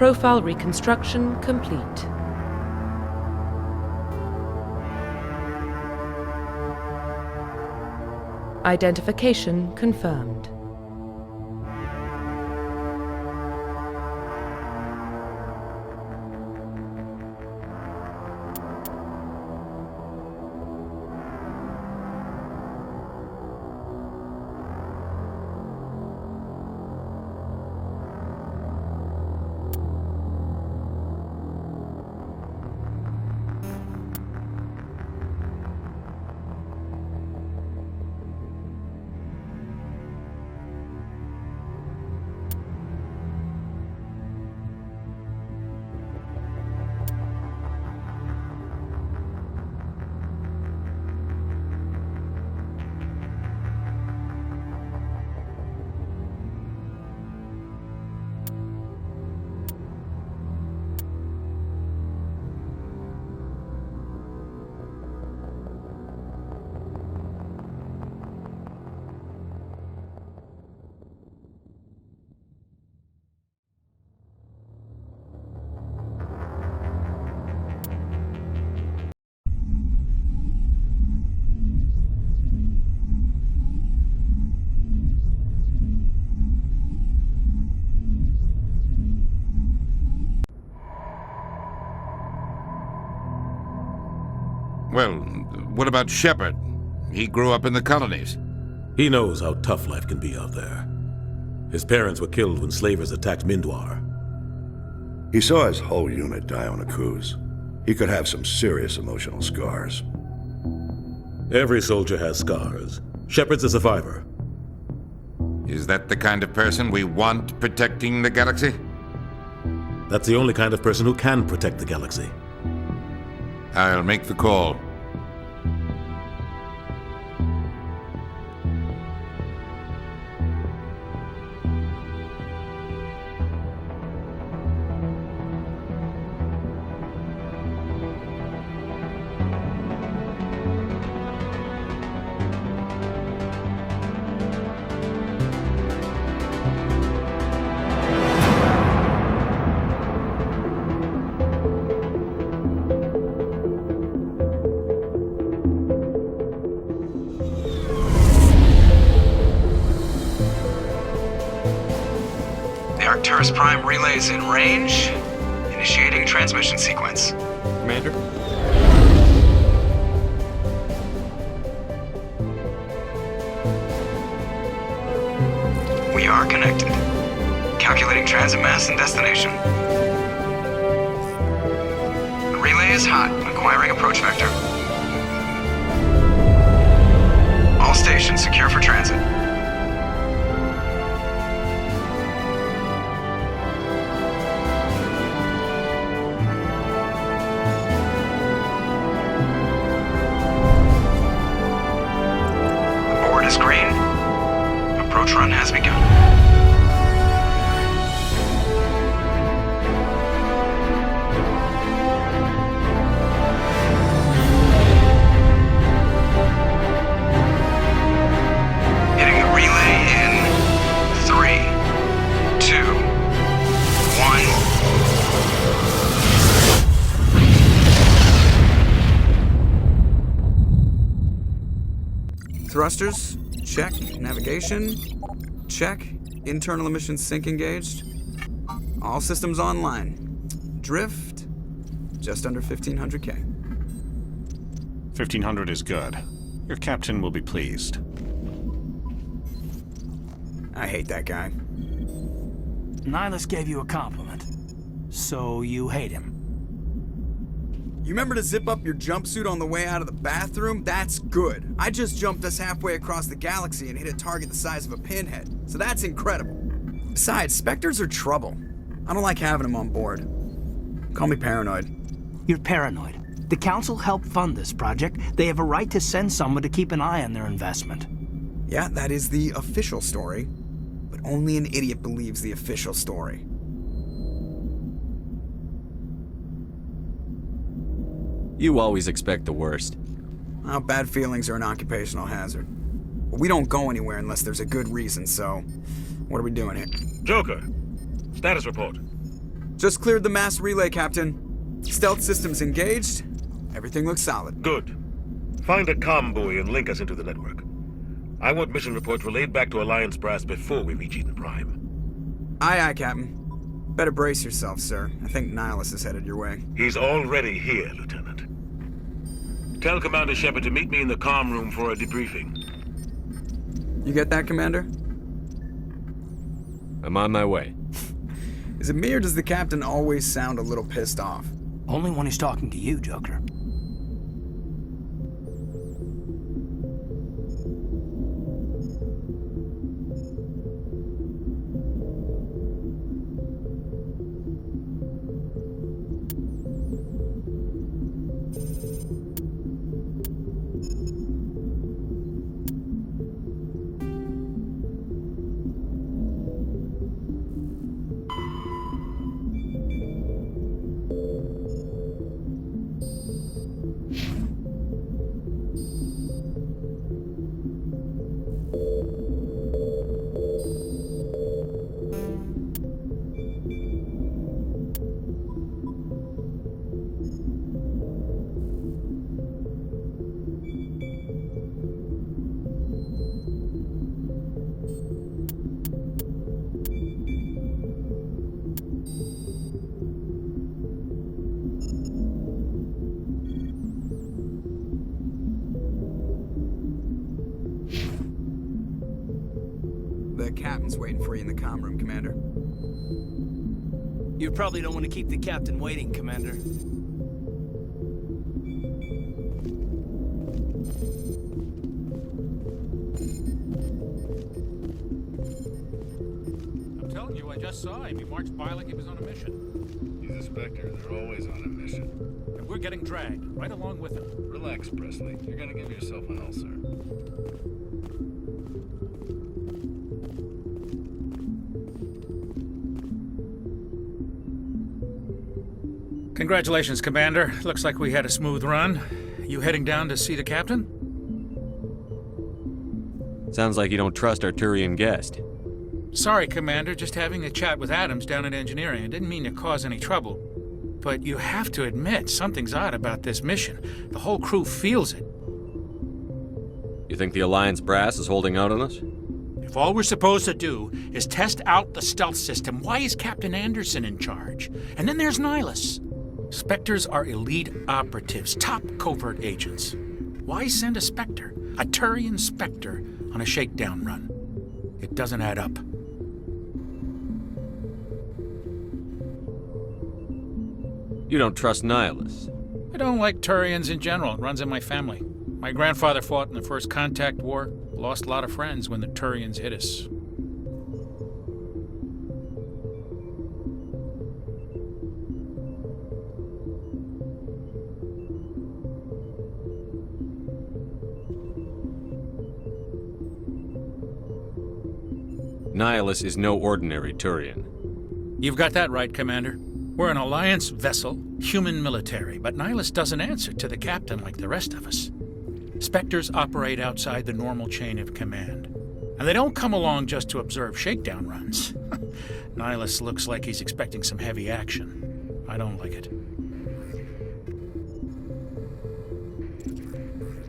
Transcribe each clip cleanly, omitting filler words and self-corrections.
Profile reconstruction complete. Identification confirmed. Well, what about Shepard? He grew up in the colonies. He knows how tough life can be out there. His parents were killed when slavers attacked Mindwar. He saw his whole unit die on a cruise. He could have some serious emotional scars. Every soldier has scars. Shepard's a survivor. Is that the kind of person we want protecting the galaxy? That's the only kind of person who can protect the galaxy. I'll make the call. Arcturus Prime relays in range. Initiating transmission sequence. Commander? We are connected. Calculating transit mass and destination. The relay is hot. Acquiring approach vector. All stations secure for transit. Green. Approach run has begun. Hitting the relay in 3, 2, 1. Thrusters. Check. Navigation. Check. Internal emissions sync engaged. All systems online. Drift. Just under 1500K. 1500 is good. Your captain will be pleased. I hate that guy. Nihilus gave you a compliment. So you hate him. You remember to zip up your jumpsuit on the way out of the bathroom? That's good. I just jumped us halfway across the galaxy and hit a target the size of a pinhead, so that's incredible. Besides, Spectres are trouble. I don't like having them on board. Call me paranoid. You're paranoid. The Council helped fund this project. They have a right to send someone to keep an eye on their investment. Yeah, that is the official story. But only an idiot believes the official story. You always expect the worst. Well, bad feelings are an occupational hazard. But we don't go anywhere unless there's a good reason, so... What are we doing here? Joker, status report. Just cleared the mass relay, Captain. Stealth systems engaged. Everything looks solid. Good. Find a comm buoy and link us into the network. I want mission reports relayed back to Alliance Brass before we reach Eden Prime. Aye, aye, Captain. Better brace yourself, sir. I think Nihilus is headed your way. He's already here, Lieutenant. Tell Commander Shepard to meet me in the comm room for a debriefing. You get that, Commander? I'm on my way. Is it me or does the Captain always sound a little pissed off? Only when he's talking to you, Joker. The Captain's waiting for you in the comm room, Commander. You probably don't want to keep the Captain waiting, Commander. I'm telling you, I just saw him. He marched by like he was on a mission. He's a Spectre. They're always on a mission. And we're getting dragged, right along with him. Relax, Presley. You're gonna give yourself an ulcer. Congratulations, Commander. Looks like we had a smooth run. You heading down to see the Captain? Sounds like you don't trust our Turian guest. Sorry, Commander. Just having a chat with Adams down at Engineering. I didn't mean to cause any trouble. But you have to admit, something's odd about this mission. The whole crew feels it. You think the Alliance Brass is holding out on us? If all we're supposed to do is test out the stealth system, why is Captain Anderson in charge? And then there's Nihilus. Spectres are elite operatives, top covert agents. Why send a Spectre, a Turian Spectre, on a shakedown run? It doesn't add up. You don't trust Nihilus. I don't like Turians in general. It runs in my family. My grandfather fought in the First Contact War, lost a lot of friends when the Turians hit us. Nihilus is no ordinary Turian. You've got that right, Commander. We're an Alliance vessel, human military, but Nihilus doesn't answer to the Captain like the rest of us. Spectres operate outside the normal chain of command. And they don't come along just to observe shakedown runs. Nihilus looks like he's expecting some heavy action. I don't like it.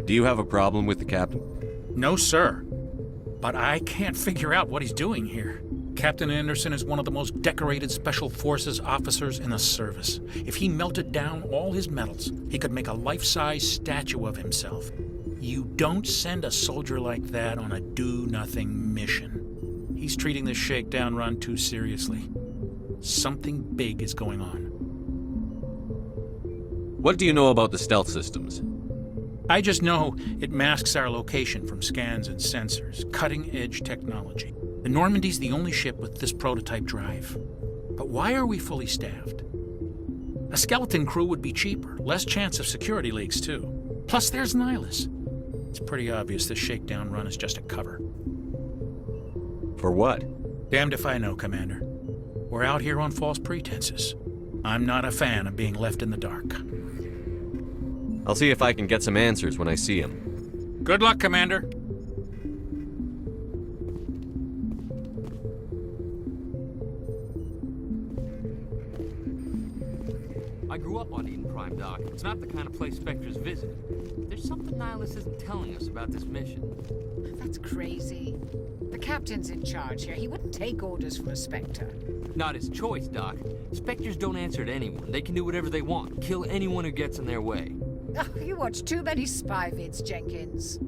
Do you have a problem with the Captain? No, sir. But I can't figure out what he's doing here. Captain Anderson is one of the most decorated Special Forces officers in the service. If he melted down all his medals, he could make a life-size statue of himself. You don't send a soldier like that on a do-nothing mission. He's treating this shakedown run too seriously. Something big is going on. What do you know about the stealth systems? I just know it masks our location from scans and sensors. Cutting-edge technology. The Normandy's the only ship with this prototype drive. But why are we fully staffed? A skeleton crew would be cheaper, less chance of security leaks, too. Plus, there's Nihilus. It's pretty obvious this shakedown run is just a cover. For what? Damned if I know, Commander. We're out here on false pretenses. I'm not a fan of being left in the dark. I'll see if I can get some answers when I see him. Good luck, Commander. I grew up on Eden Prime, Doc. It's not the kind of place Spectres visit. There's something Nihilus isn't telling us about this mission. That's crazy. The captain's in charge here. He wouldn't take orders from a Spectre. Not his choice, Doc. Spectres don't answer to anyone. They can do whatever they want, kill anyone who gets in their way. Oh, you watch too many spy vids, Jenkins.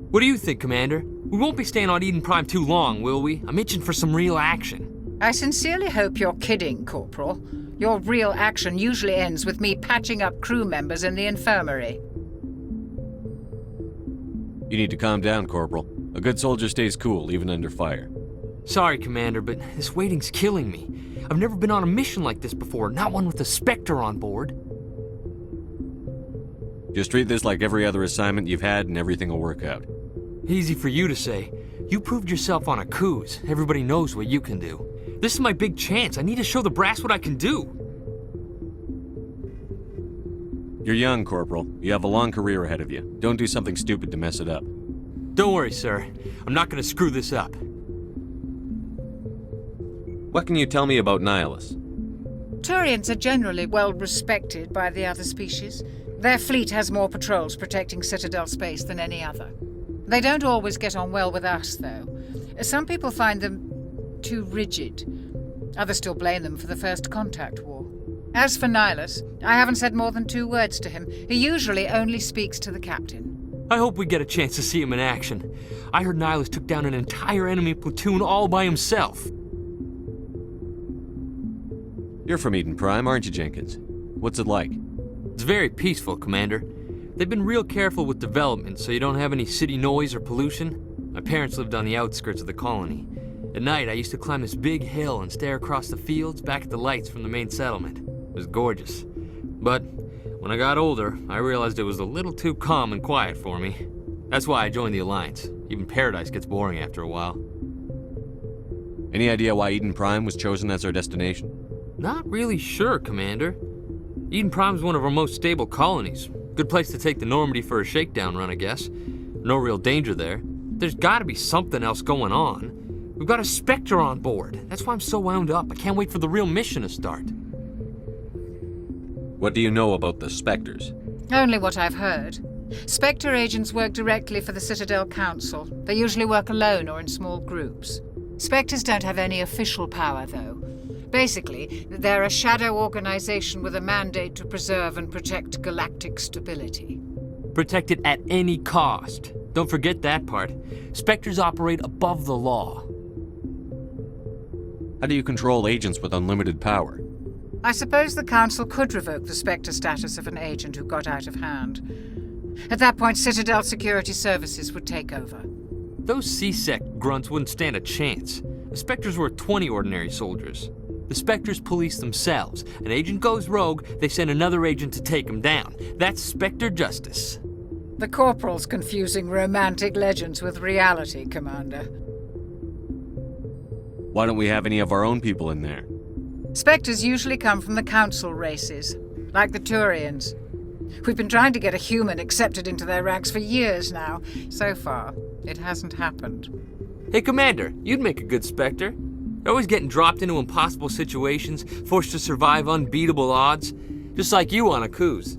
What do you think, Commander? We won't be staying on Eden Prime too long, will we? I'm itching for some real action. I sincerely hope you're kidding, Corporal. Your real action usually ends with me patching up crew members in the infirmary. You need to calm down, Corporal. A good soldier stays cool, even under fire. Sorry, Commander, but this waiting's killing me. I've never been on a mission like this before, not one with a Spectre on board. Just treat this like every other assignment you've had and everything will work out. Easy for you to say. You proved yourself on Akuz. Everybody knows what you can do. This is my big chance. I need to show the brass what I can do. You're young, Corporal. You have a long career ahead of you. Don't do something stupid to mess it up. Don't worry, sir. I'm not gonna screw this up. What can you tell me about Nihilus? Turians are generally well respected by the other species. Their fleet has more patrols protecting Citadel space than any other. They don't always get on well with us, though. Some people find them too rigid. Others still blame them for the First Contact War. As for Nihilus, I haven't said more than 2 words to him. He usually only speaks to the captain. I hope we get a chance to see him in action. I heard Nihilus took down an entire enemy platoon all by himself. You're from Eden Prime, aren't you, Jenkins? What's it like? It's very peaceful, Commander. They've been real careful with development, so you don't have any city noise or pollution. My parents lived on the outskirts of the colony. At night, I used to climb this big hill and stare across the fields back at the lights from the main settlement. It was gorgeous. But when I got older, I realized it was a little too calm and quiet for me. That's why I joined the Alliance. Even Paradise gets boring after a while. Any idea why Eden Prime was chosen as our destination? Not really sure, Commander. Eden Prime's one of our most stable colonies. Good place to take the Normandy for a shakedown run, I guess. No real danger there. There's gotta be something else going on. We've got a Spectre on board. That's why I'm so wound up. I can't wait for the real mission to start. What do you know about the Spectres? Only what I've heard. Spectre agents work directly for the Citadel Council. They usually work alone or in small groups. Spectres don't have any official power, though. Basically, they're a shadow organization with a mandate to preserve and protect galactic stability. Protect it at any cost. Don't forget that part. Spectres operate above the law. How do you control agents with unlimited power? I suppose the Council could revoke the Spectre status of an agent who got out of hand. At that point, Citadel Security Services would take over. Those C-Sec grunts wouldn't stand a chance. The Spectres were 20 ordinary soldiers. The Spectres police themselves. An agent goes rogue, they send another agent to take him down. That's Spectre justice. The Corporal's confusing romantic legends with reality, Commander. Why don't we have any of our own people in there? Spectres usually come from the Council races, like the Turians. We've been trying to get a human accepted into their ranks for years now. So far, it hasn't happened. Hey, Commander, you'd make a good Spectre. You're always getting dropped into impossible situations, forced to survive unbeatable odds, just like you on Akuz.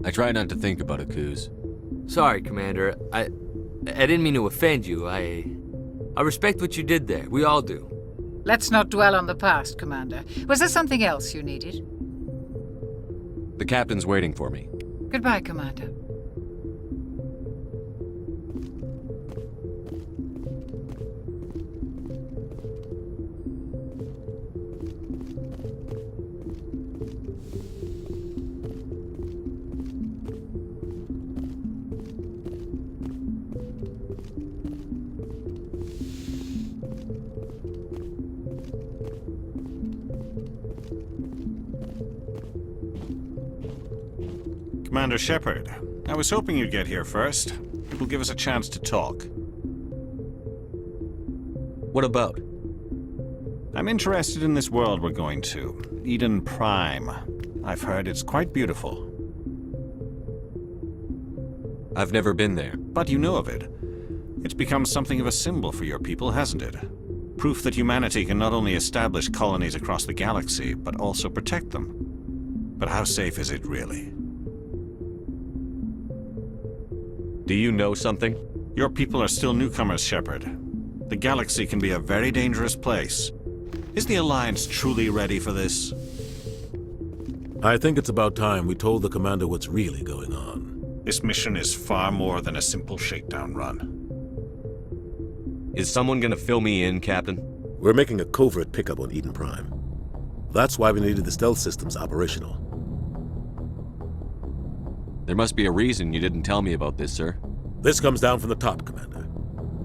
I try not to think about Akuz. Sorry, Commander. I didn't mean to offend you. I respect what you did there. We all do. Let's not dwell on the past, Commander. Was there something else you needed? The captain's waiting for me. Goodbye, Commander. Commander Shepard, I was hoping you'd get here first. It will give us a chance to talk. What about? I'm interested in this world we're going to, Eden Prime. I've heard it's quite beautiful. I've never been there. But you know of it. It's become something of a symbol for your people, hasn't it? Proof that humanity can not only establish colonies across the galaxy, but also protect them. But how safe is it really? Do you know something? Your people are still newcomers, Shepard. The galaxy can be a very dangerous place. Is the Alliance truly ready for this? I think it's about time we told the Commander what's really going on. This mission is far more than a simple shakedown run. Is someone gonna fill me in, Captain? We're making a covert pickup on Eden Prime. That's why we needed the stealth systems operational. There must be a reason you didn't tell me about this, sir. This comes down from the top, Commander.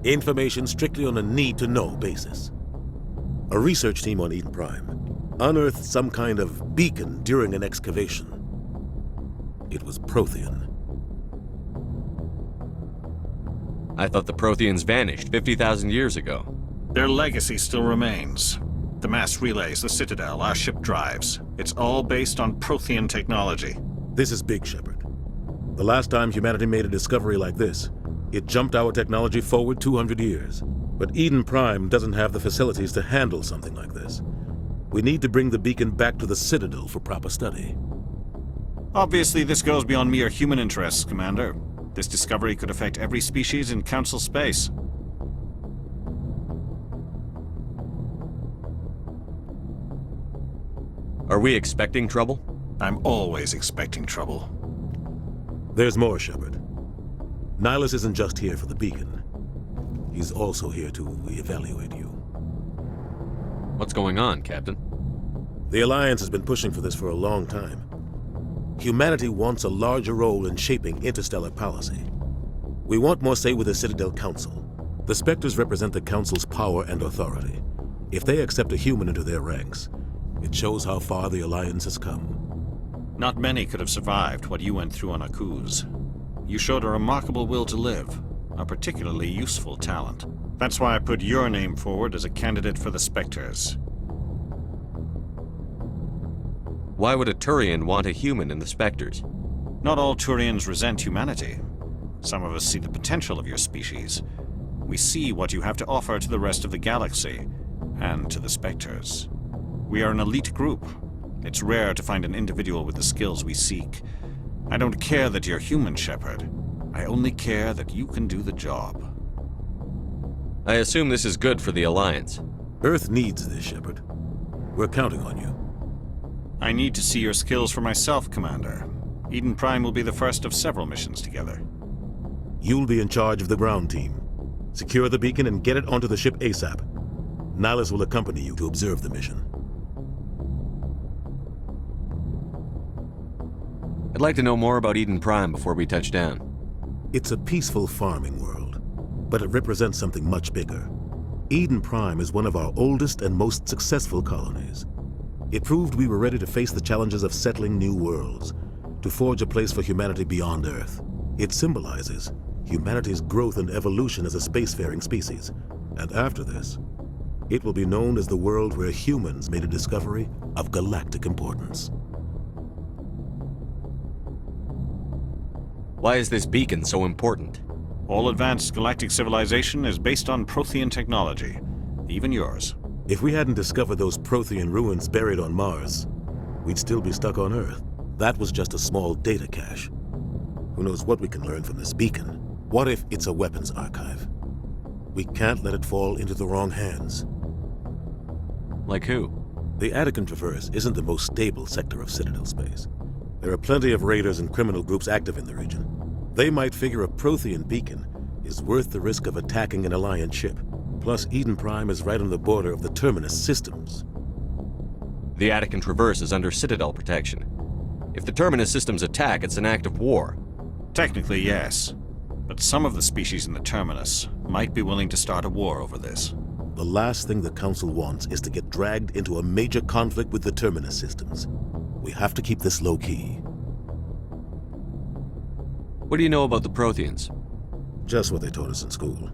Information strictly on a need-to-know basis. A research team on Eden Prime unearthed some kind of beacon during an excavation. It was Prothean. I thought the Protheans vanished 50,000 years ago. Their legacy still remains. The mass relays, the Citadel, our ship drives. It's all based on Prothean technology. This is big, Shepard. The last time humanity made a discovery like this, it jumped our technology forward 200 years. But Eden Prime doesn't have the facilities to handle something like this. We need to bring the beacon back to the Citadel for proper study. Obviously, this goes beyond mere human interests, Commander. This discovery could affect every species in Council space. Are we expecting trouble? I'm always expecting trouble. There's more, Shepard. Nihilus isn't just here for the beacon. He's also here to evaluate you. What's going on, Captain? The Alliance has been pushing for this for a long time. Humanity wants a larger role in shaping interstellar policy. We want more say with the Citadel Council. The Spectres represent the Council's power and authority. If they accept a human into their ranks, it shows how far the Alliance has come. Not many could have survived what you went through on Akuz. You showed a remarkable will to live, a particularly useful talent. That's why I put your name forward as a candidate for the Spectres. Why would a Turian want a human in the Spectres? Not all Turians resent humanity. Some of us see the potential of your species. We see what you have to offer to the rest of the galaxy, and to the Spectres. We are an elite group. It's rare to find an individual with the skills we seek. I don't care that you're human, Shepard. I only care that you can do the job. I assume this is good for the Alliance. Earth needs this, Shepard. We're counting on you. I need to see your skills for myself, Commander. Eden Prime will be the first of several missions together. You'll be in charge of the ground team. Secure the beacon and get it onto the ship ASAP. Nihilus will accompany you to observe the mission. I'd like to know more about Eden Prime before we touch down. It's a peaceful farming world, but it represents something much bigger. Eden Prime is one of our oldest and most successful colonies. It proved we were ready to face the challenges of settling new worlds, to forge a place for humanity beyond Earth. It symbolizes humanity's growth and evolution as a spacefaring species. And after this, it will be known as the world where humans made a discovery of galactic importance. Why is this beacon so important? All advanced galactic civilization is based on Prothean technology, even yours. If we hadn't discovered those Prothean ruins buried on Mars, we'd still be stuck on Earth. That was just a small data cache. Who knows what we can learn from this beacon? What if it's a weapons archive? We can't let it fall into the wrong hands. Like who? The Attican Traverse isn't the most stable sector of Citadel space. There are plenty of raiders and criminal groups active in the region. They might figure a Prothean beacon is worth the risk of attacking an Alliance ship. Plus, Eden Prime is right on the border of the Terminus systems. The Attican Traverse is under Citadel protection. If the Terminus systems attack, it's an act of war. Technically, yes. But some of the species in the Terminus might be willing to start a war over this. The last thing the Council wants is to get dragged into a major conflict with the Terminus systems. We have to keep this low-key. What do you know about the Protheans? Just what they taught us in school.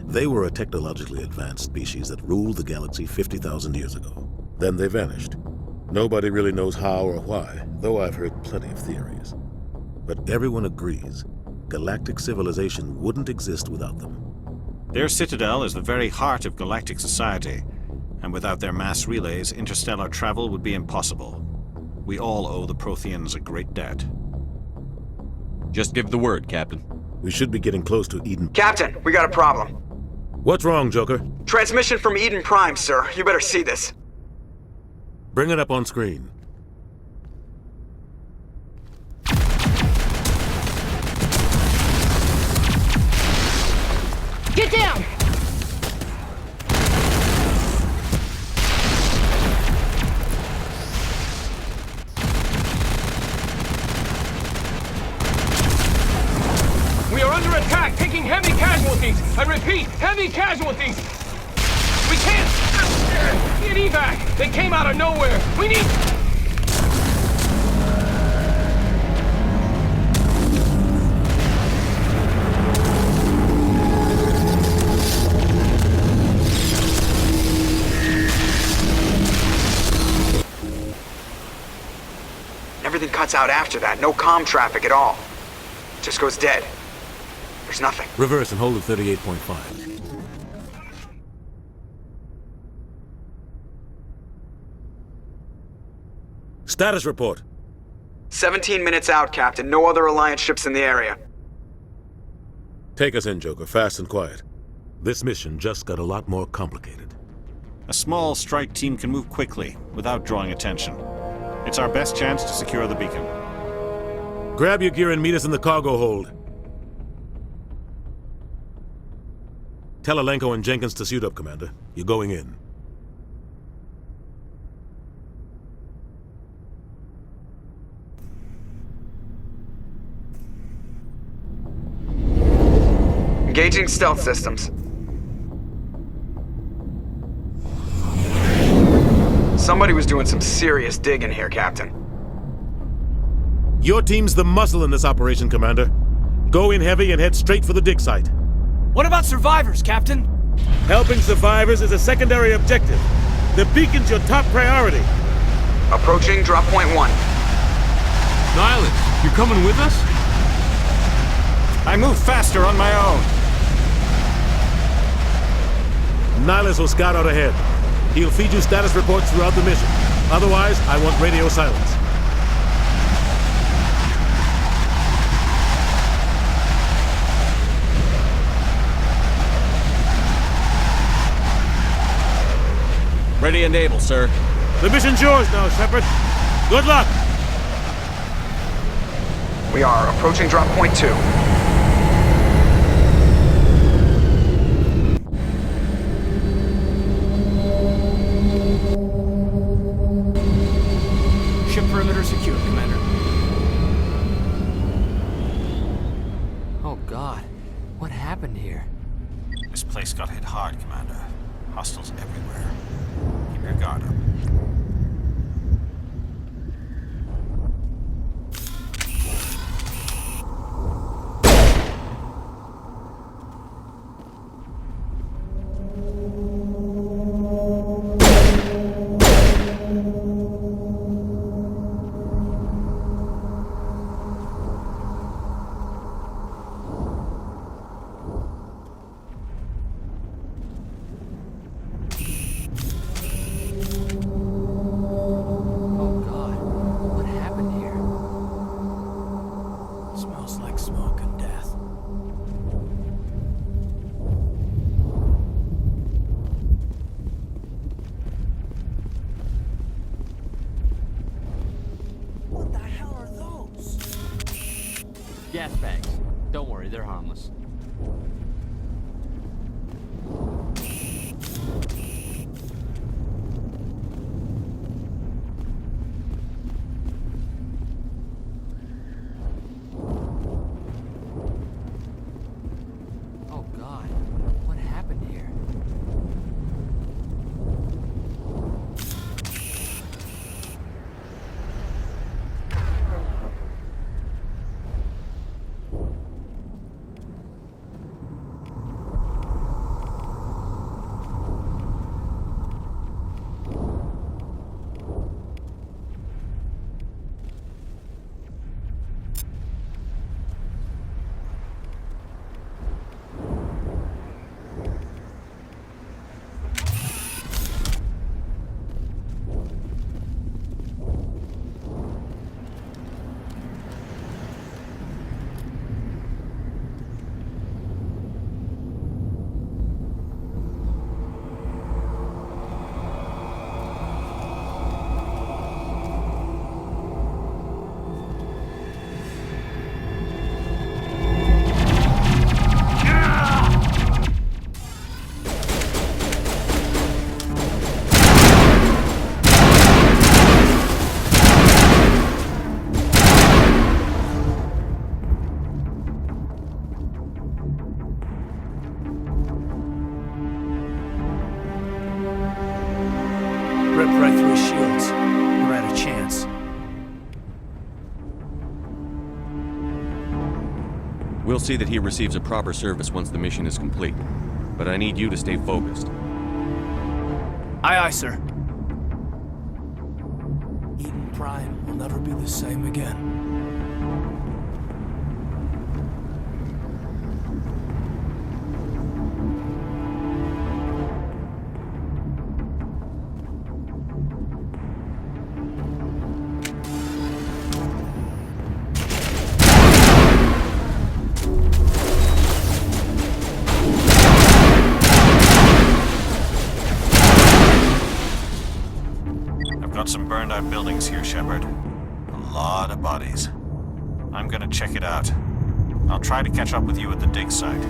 They were a technologically advanced species that ruled the galaxy 50,000 years ago. Then they vanished. Nobody really knows how or why, though I've heard plenty of theories. But everyone agrees galactic civilization wouldn't exist without them. Their citadel is the very heart of galactic society, and without their mass relays, interstellar travel would be impossible. We all owe the Protheans a great debt. Just give the word, Captain. We should be getting close to Eden. Captain, we got a problem. What's wrong, Joker? Transmission from Eden Prime, sir. You better see this. Bring it up on screen. Get down! We are under attack, taking heavy casualties. I repeat, heavy casualties. We can't get evac. They came out of nowhere. We need... Everything cuts out after that. No comm traffic at all. Just goes dead. There's nothing. Reverse and hold at 38.5. Status report. 17 minutes out, Captain. No other Alliance ships in the area. Take us in, Joker, fast and quiet. This mission just got a lot more complicated. A small strike team can move quickly, without drawing attention. It's our best chance to secure the beacon. Grab your gear and meet us in the cargo hold. Tell Alenko and Jenkins to suit up, Commander. You're going in. Engaging stealth systems. Somebody was doing some serious digging here, Captain. Your team's the muscle in this operation, Commander. Go in heavy and head straight for the dig site. What about survivors, Captain? Helping survivors is a secondary objective. The beacon's your top priority. Approaching drop point 1. Nihilus, you're coming with us? I move faster on my own. Nihilus will scout out ahead. He'll feed you status reports throughout the mission. Otherwise, I want radio silence. Ready and able, sir. The mission's yours now, Shepard. Good luck! We are approaching drop point 2. Ship perimeter secure, Commander. Oh God, what happened here? This place got hit hard, Commander. Hostiles everywhere. Keep your guard up. ripped right through his shields. We're at a chance. We'll see that he receives a proper service once the mission is complete. But I need you to stay focused. Aye, aye, sir. Eden Prime will never be the same again. Some burned out buildings here, Shepard. A lot of bodies. I'm gonna check it out. I'll try to catch up with you at the dig site.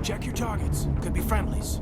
Check your targets. Could be friendlies.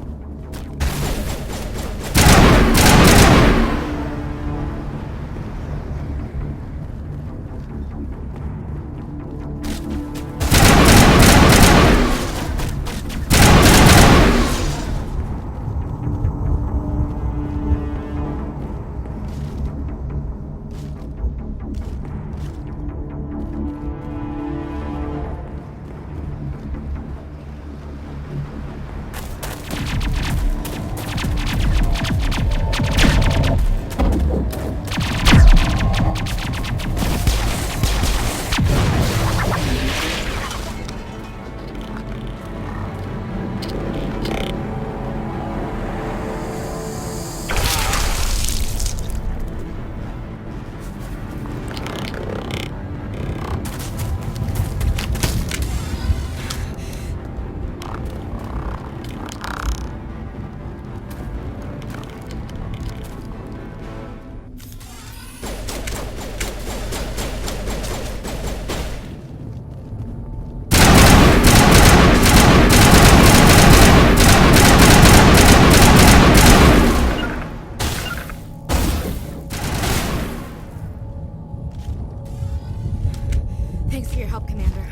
Thanks for your help, Commander.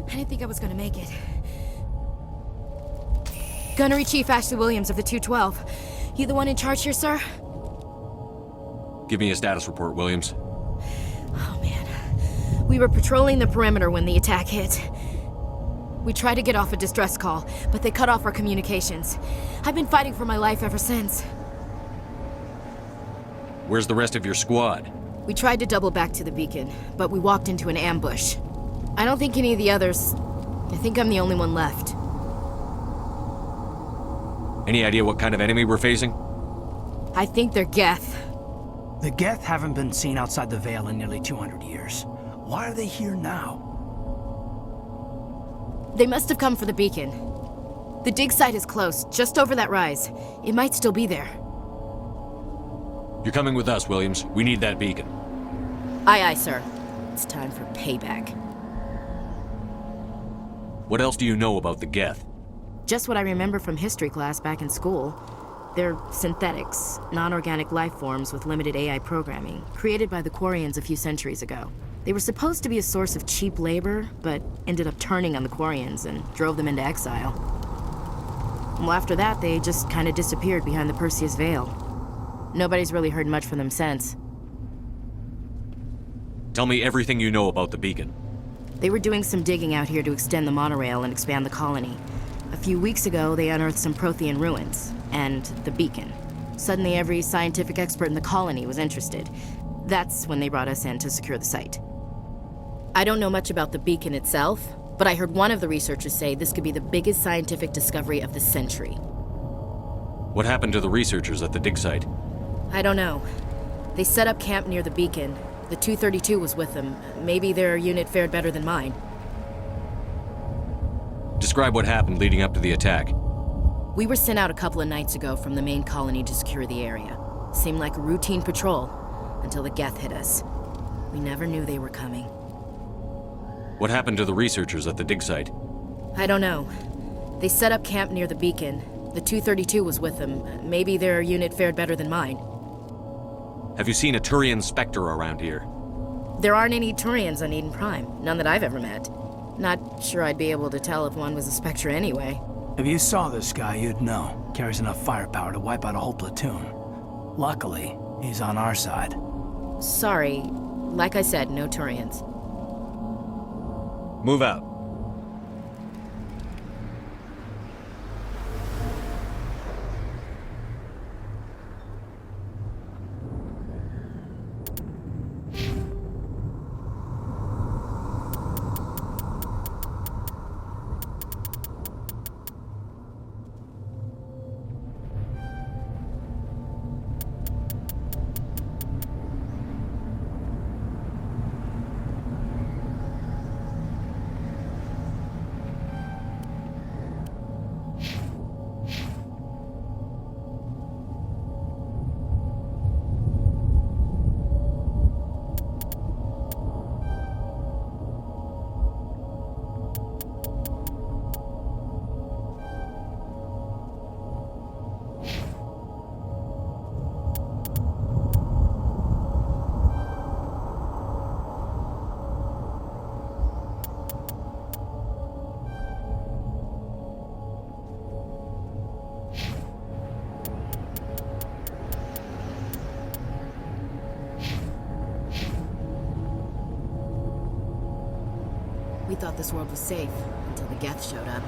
I didn't think I was gonna make it. Gunnery Chief Ashley Williams of the 212. You the one in charge here, sir? Give me a status report, Williams. Oh, man. We were patrolling the perimeter when the attack hit. We tried to get off a distress call, but they cut off our communications. I've been fighting for my life ever since. Where's the rest of your squad? We tried to double back to the beacon, but we walked into an ambush. I don't think any of the others... I think I'm the only one left. Any idea what kind of enemy we're facing? I think they're Geth. The Geth haven't been seen outside the Veil in nearly 200 years. Why are they here now? They must have come for the beacon. The dig site is close, just over that rise. It might still be there. You're coming with us, Williams. We need that beacon. Aye, aye, sir. It's time for payback. What else do you know about the Geth? Just what I remember from history class back in school. They're synthetics, non-organic life forms with limited AI programming, created by the Quarians a few centuries ago. They were supposed to be a source of cheap labor, but ended up turning on the Quarians and drove them into exile. Well, after that, they just kind of disappeared behind the Perseus Veil. Nobody's really heard much from them since. Tell me everything you know about the beacon. They were doing some digging out here to extend the monorail and expand the colony. A few weeks ago, they unearthed some Prothean ruins, and the beacon. Suddenly, every scientific expert in the colony was interested. That's when they brought us in to secure the site. I don't know much about the beacon itself, but I heard one of the researchers say this could be the biggest scientific discovery of the century. What happened to the researchers at the dig site? I don't know. They set up camp near the beacon. The 232 was with them. Maybe their unit fared better than mine. Describe what happened leading up to the attack. We were sent out a couple of nights ago from the main colony to secure the area. Seemed like a routine patrol, until the Geth hit us. We never knew they were coming. What happened to the researchers at the dig site? I don't know. They set up camp near the beacon. The 232 was with them. Maybe their unit fared better than mine. Have you seen a Turian Spectre around here? There aren't any Turians on Eden Prime. None that I've ever met. Not sure I'd be able to tell if one was a Spectre anyway. If you saw this guy, you'd know. Carries enough firepower to wipe out a whole platoon. Luckily, he's on our side. Sorry. Like I said, no Turians. Move out. We thought this world was safe until the Geth showed up.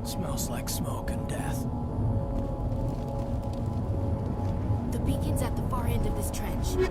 Smells like smoke and death. The beacon's at the far end of this trench.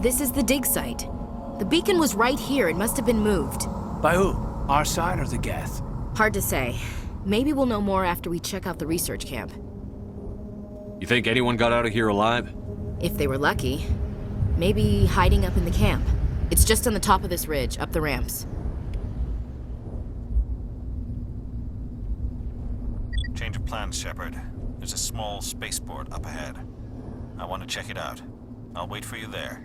This is the dig site. The beacon was right here. It must have been moved. By who? Our side or the Geth? Hard to say. Maybe we'll know more after we check out the research camp. You think anyone got out of here alive? If they were lucky. Maybe hiding up in the camp. It's just on the top of this ridge, up the ramps. Change of plans, Shepard. There's a small spaceport up ahead. I want to check it out. I'll wait for you there.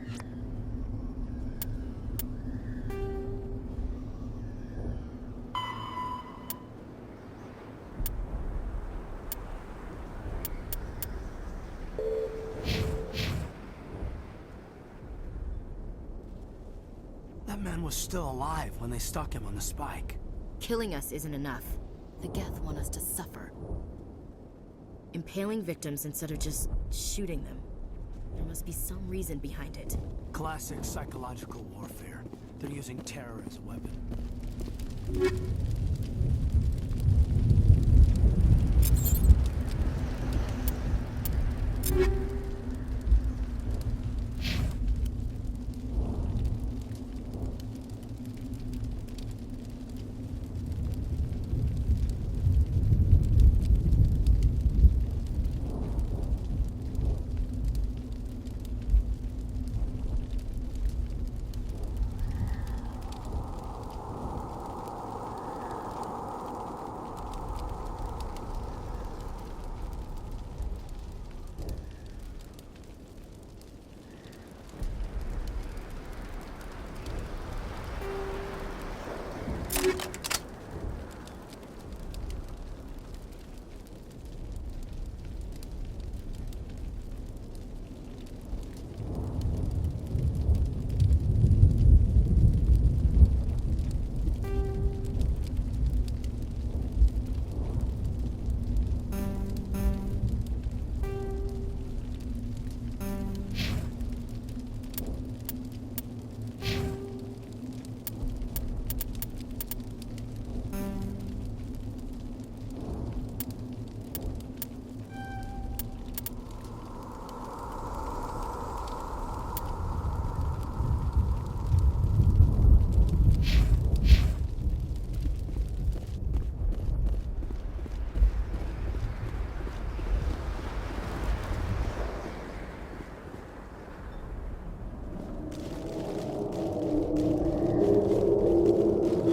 That man was still alive when they stuck him on the spike. Killing us isn't enough. The Geth want us to suffer. Impaling victims instead of just shooting them. There must be some reason behind it. Classic psychological warfare. They're using terror as a weapon.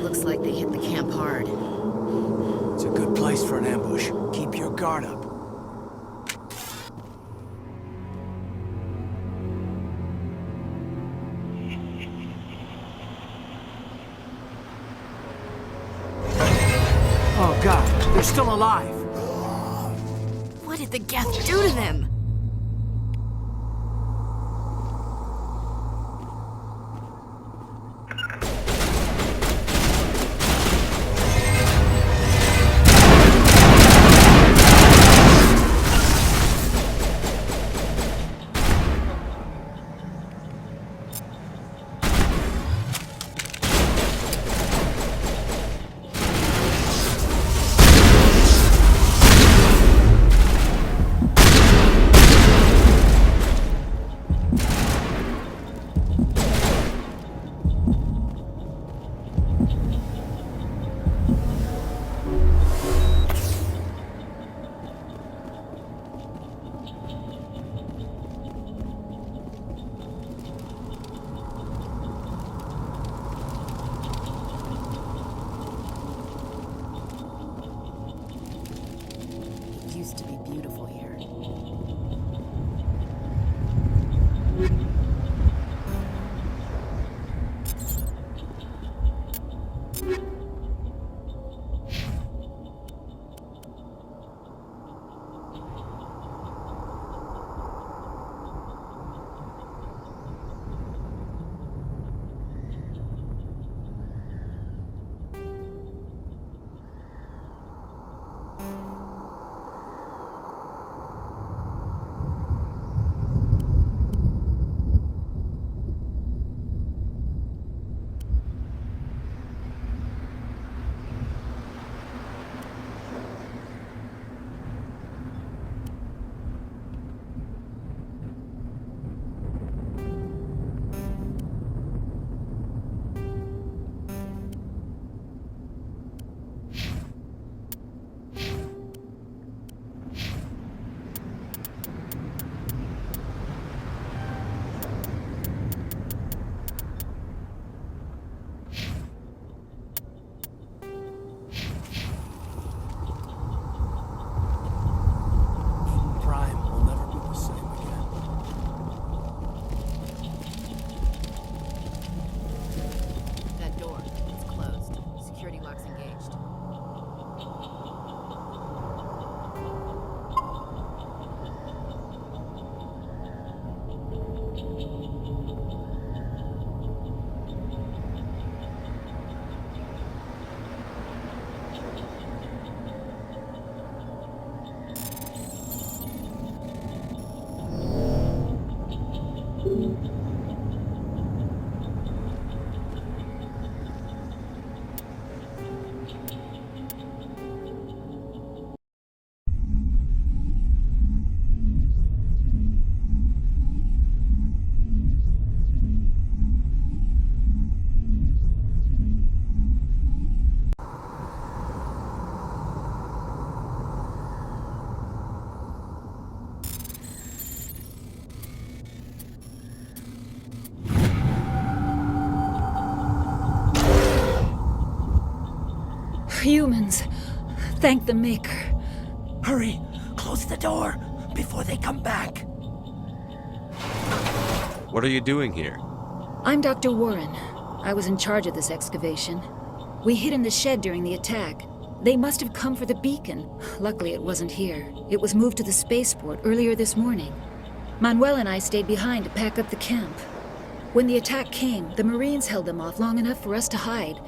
Looks like they hit the camp hard. It's a good place for an ambush. Keep your guard up. Oh God, they're still alive. What did the Geth do to them? exposed. Humans. Thank the Maker. Hurry! Close the door before they come back. What are you doing here? I'm Dr. Warren. I was in charge of this excavation. We hid in the shed during the attack. They must have come for the beacon. Luckily, it wasn't here. It was moved to the spaceport earlier this morning. Manuel and I stayed behind to pack up the camp. When the attack came, the Marines held them off long enough for us to hide.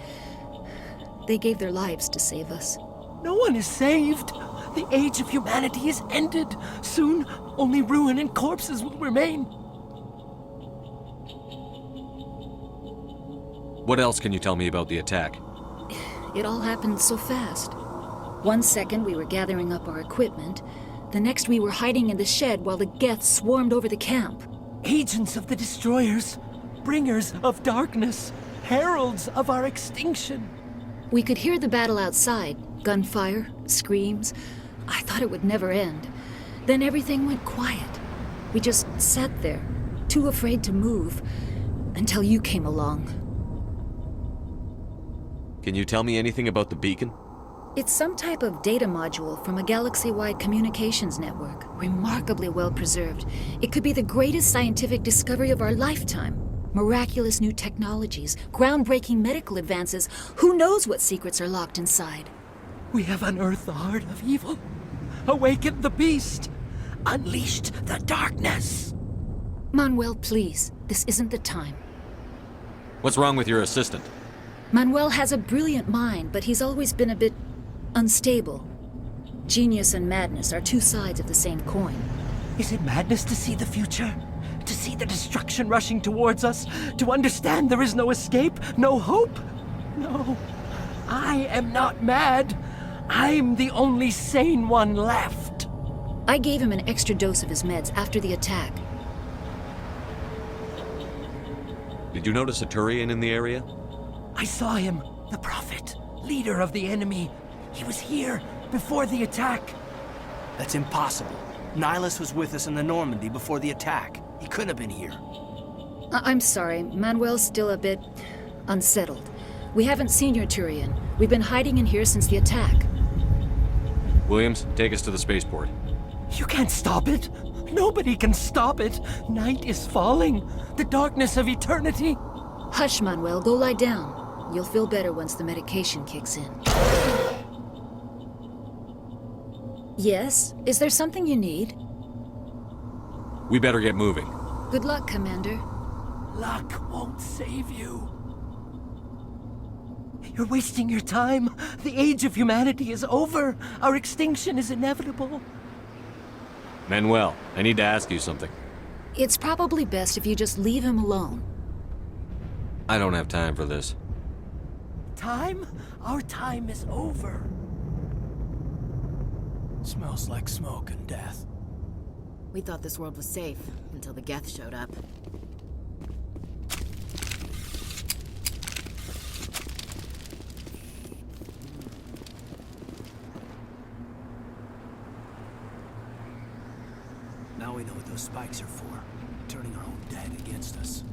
They gave their lives to save us. No one is saved. The age of humanity is ended. Soon, only ruin and corpses will remain. What else can you tell me about the attack? It all happened so fast. 1 second we were gathering up our equipment. The next we were hiding in the shed while the Geth swarmed over the camp. Agents of the Destroyers, bringers of darkness, heralds of our extinction. We could hear the battle outside. Gunfire, screams. I thought it would never end. Then everything went quiet. We just sat there, too afraid to move, until you came along. Can you tell me anything about the beacon? It's some type of data module from a galaxy-wide communications network, remarkably well preserved. It could be the greatest scientific discovery of our lifetime. Miraculous new technologies, groundbreaking medical advances. Who knows what secrets are locked inside? We have unearthed the heart of evil, awakened the beast, unleashed the darkness. Manuel, please, this isn't the time. What's wrong with your assistant? Manuel has a brilliant mind, but he's always been a bit unstable. Genius and madness are two sides of the same coin. Is it madness to see the future? To see the destruction rushing towards us? To understand there is no escape? No hope? No. I am not mad. I'm the only sane one left. I gave him an extra dose of his meds after the attack. Did you notice a Turian in the area? I saw him. The Prophet. Leader of the enemy. He was here before the attack. That's impossible. Nihilus was with us in the Normandy before the attack. He couldn't have been here. I'm sorry. Manuel's still a bit unsettled. We haven't seen your Turian. We've been hiding in here since the attack. Williams, take us to the spaceport. You can't stop it. Nobody can stop it. Night is falling. The darkness of eternity. Hush, Manuel. Go lie down. You'll feel better once the medication kicks in. Yes? Is there something you need? We better get moving. Good luck, Commander. Luck won't save you. You're wasting your time. The age of humanity is over. Our extinction is inevitable. Manuel, I need to ask you something. It's probably best if you just leave him alone. I don't have time for this. Time? Our time is over. Smells like smoke and death. We thought this world was safe until the Geth showed up. Now we know what those spikes are for. Turning our own dead against us.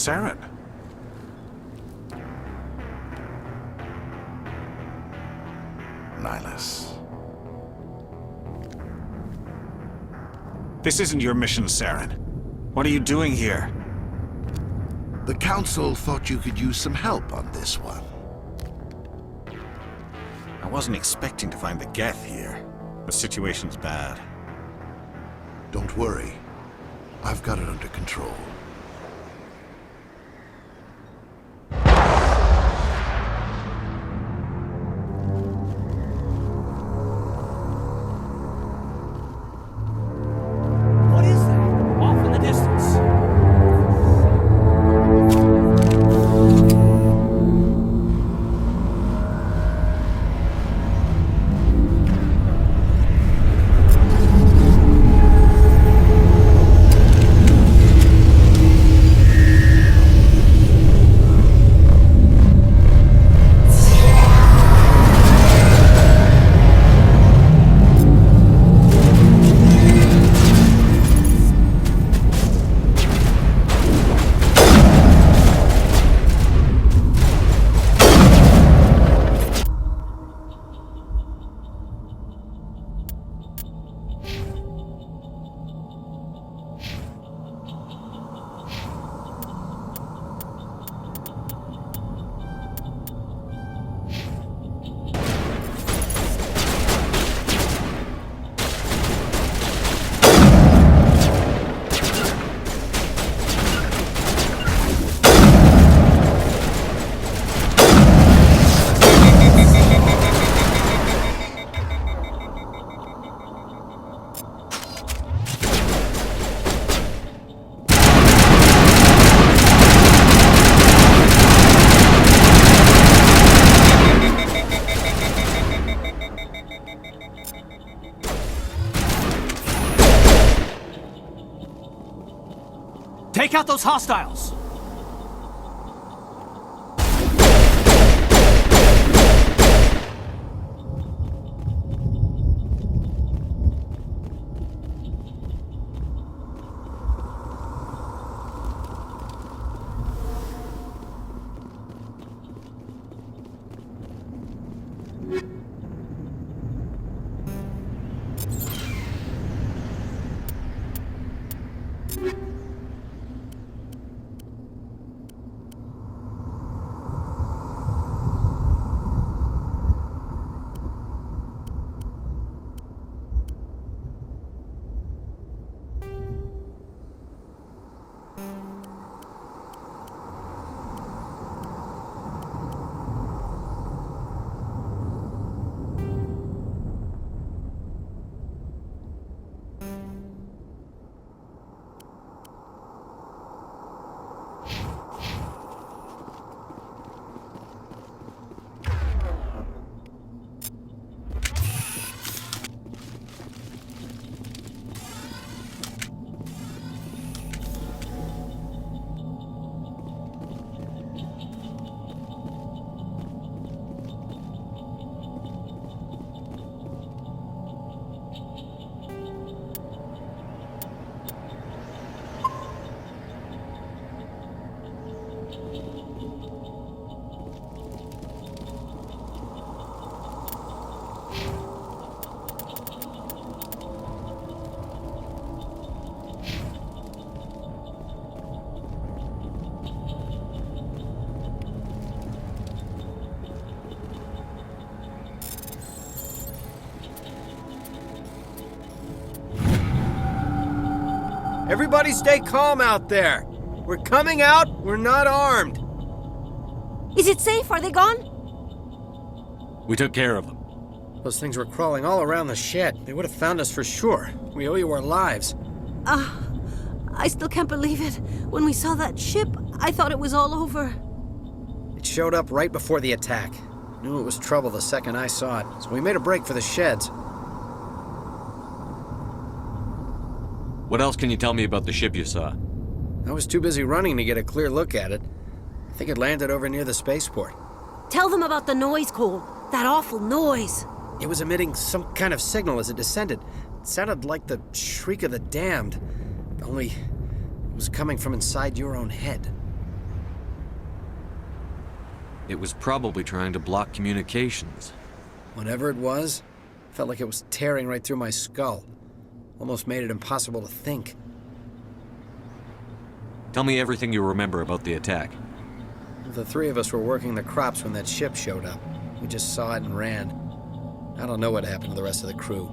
Saren. Nihilus. This isn't your mission, Saren. What are you doing here? The Council thought you could use some help on this one. I wasn't expecting to find the Geth here. The situation's bad. Don't worry. I've got it under control. What is that? Off in the distance. Take out those hostiles! Everybody stay calm out there. We're coming out, we're not armed. Is it safe? Are they gone? We took care of them. Those things were crawling all around the shed. They would have found us for sure. We owe you our lives. I still can't believe it. When we saw that ship, I thought it was all over. It showed up right before the attack. Knew it was trouble the second I saw it, so we made a break for the sheds. What else can you tell me about the ship you saw? I was too busy running to get a clear look at it. I think it landed over near the spaceport. Tell them about the noise, Cole. That awful noise. It was emitting some kind of signal as it descended. It sounded like the shriek of the damned. Only it was coming from inside your own head. It was probably trying to block communications. Whatever it was, felt like it was tearing right through my skull. Almost made it impossible to think. Tell me everything you remember about the attack. The three of us were working the crops when that ship showed up. We just saw it and ran. I don't know what happened to the rest of the crew.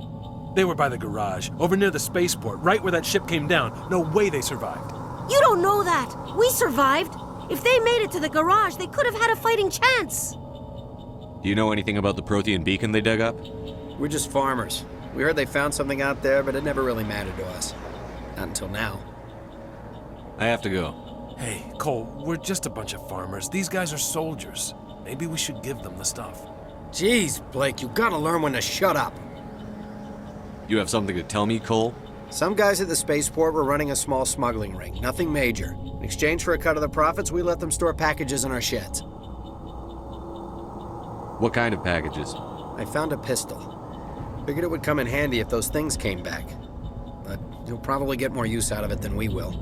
They were by the garage, over near the spaceport, right where that ship came down. No way they survived. You don't know that. We survived. If they made it to the garage, they could have had a fighting chance. Do you know anything about the Prothean beacon they dug up? We're just farmers. We heard they found something out there, but it never really mattered to us. Not until now. I have to go. Hey, Cole, we're just a bunch of farmers. These guys are soldiers. Maybe we should give them the stuff. Jeez, Blake, you gotta learn when to shut up. You have something to tell me, Cole? Some guys at the spaceport were running a small smuggling ring, nothing major. In exchange for a cut of the profits, we let them store packages in our sheds. What kind of packages? I found a pistol. Figured it would come in handy if those things came back. But you'll probably get more use out of it than we will.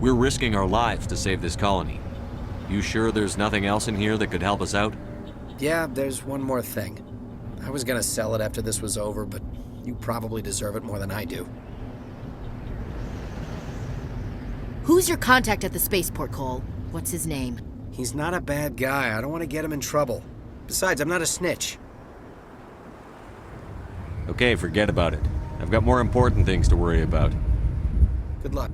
We're risking our lives to save this colony. You sure there's nothing else in here that could help us out? Yeah, there's one more thing. I was gonna sell it after this was over, but you probably deserve it more than I do. Who's your contact at the spaceport, Cole? What's his name? He's not a bad guy. I don't want to get him in trouble. Besides, I'm not a snitch. Okay, forget about it. I've got more important things to worry about. Good luck.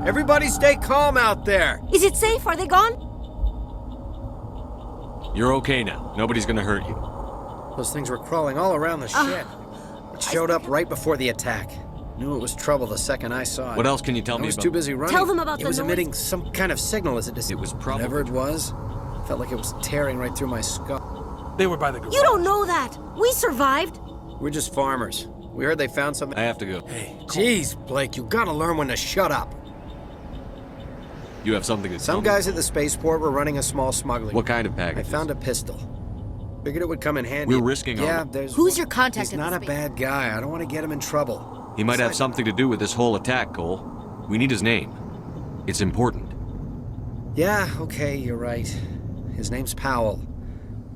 Everybody stay calm out there! Is it safe? Are they gone? You're okay now. Nobody's gonna hurt you. Those things were crawling all around the shed. It showed up right before the attack. Knew it was trouble the second I saw it. What else can you tell me about? I was too busy running. Tell them about it the was noise. emitting some kind of signal as it It was probably... Whatever it was, felt like it was tearing right through my skull. They were by the garage. You don't know that. We survived. We're just farmers. We heard they found something. I have to go. Hey, Cole. Jeez, Blake, you gotta learn when to shut up. You have something to tell Some me? guys at the spaceport were running a small smuggling. What kind of packages? I found a pistol. Figured it would come in handy. We're risking our... Yeah, there's... Who's your contact He's at the not a bad guy. I don't want to get him in trouble. He might have something to do with this whole attack, Cole. We need his name. It's important. Yeah, okay, you're right. His name's Powell.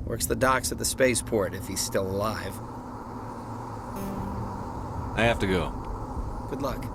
Works the docks at the spaceport, if he's still alive. I have to go. Good luck.